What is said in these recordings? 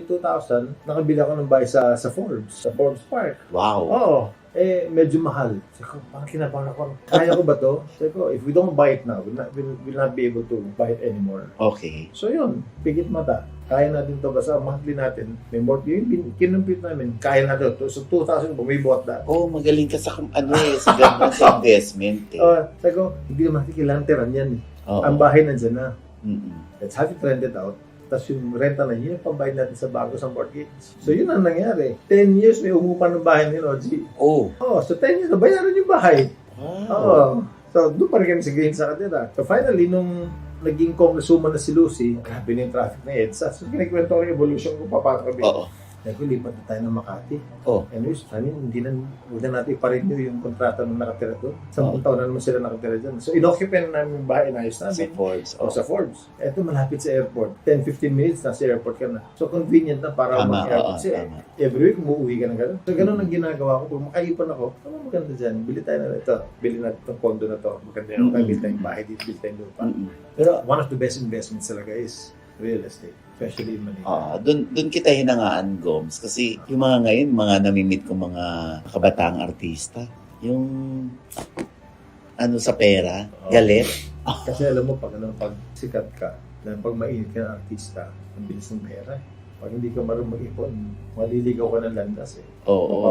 2,000, nakabili ako ng bahay sa Forbes Park. Wow. Oo. Medyo mahal. Sabi ko, parang kinabahan ako. Kaya ko ba to? Sabi ko, if we don't buy it now, we'll not be able to buy it anymore. Okay. So yun, pigit mata. Kaya natin to basta monthly natin. May mortgage, kinumpute namin. Kaya natin to. So 2,000 kung may bought that. Oh, magaling ka sa sa ganun sa investment eh. Sabi ko, hindi naman kailangan tiran yan. Oo. Ang bahay nandyan na. Mm-mm. Let's have it rented out. Tapos yung renta na yun, yung pambayad natin sa bago sa mortgage. So yun ang nangyari. 10 years may umupa ng bahay ni Rogie. Oh. So 10 years, nabayaran yung bahay. Wow. So doon pa rin kami sa Green sa katira. So finally, nung naging congresswoman na si Lucy, grabe na yung traffic na EDSA. So kinikwento ko yung evolution ko papatro. Oo. Sabi ko, lipat na tayo ng Makati. Oh. Anyways, huwag na natin iparenew yung kontrata nung nakatira doon. 10 taon na naman sila nakatira dyan. So, inoccupy na namin yung bahay na ayos Sa namin. Forbes. Sa Forbes. Eto, malapit sa airport. 10-15 minutes, nasa airport ka na. So, convenient na para Tama, mag-airport. Kasi tama. every week, umuwi ka na gano'n. So, gano'n ang ginagawa ko. Pag makaipon ako, ano maganda dyan? Bili tayo na ito. Bili natin itong condo na to. Maganda yung bili tayong bahay dito, bili tayong lupa. Pero one of the best investments talaga is real estate. Especially in Manila. Doon kita hinangaan, Goms. Kasi yung mga ngayon, mga namimit ko mga kabataang artista, yung ano sa pera, galit. Kasi alam mo, pag sikat ka, pag mainit ka ng artista, ang bilis ng pera. Pag hindi ka marunong mag-ipon, maliligaw ka ng landas eh. Oo.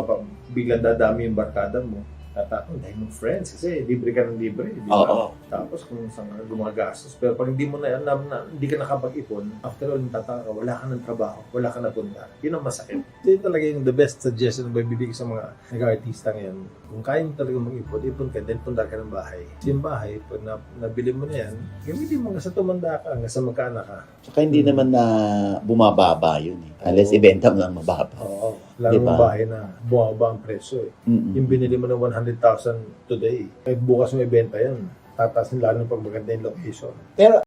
Biglang dadami yung barkada mo. Tatakon, dahil mong friends. Kasi libre ka ng libre. Di ba? Oo. Tapos kung saan ka gumagastos. Pero pag hindi mo na alam na hindi ka nakapag-ipon, after all, tataka ka, wala ka ng trabaho, wala ka na punta. Yun ang masakit. Ito talaga yung the best suggestion na bibigay sa mga nag-artista ngayon. Kung kaya mo talaga mag-ipon, ipon ka, then punta ka ng bahay. Kasi yung bahay, pag nabili mo na yan, gamitin mo nga sa tumanda ka, hanggang sa magkaanak ka. Saka hindi naman na bumababa yun eh. Unless ibenta mo lang mababa. Oo. Lalo Diba? ng bahay na bumaba ang presyo eh. Yung binili mo ng 100,000 today, bukas mo ibenta yan. Tataas ng lalo pag maganda yung location. Pero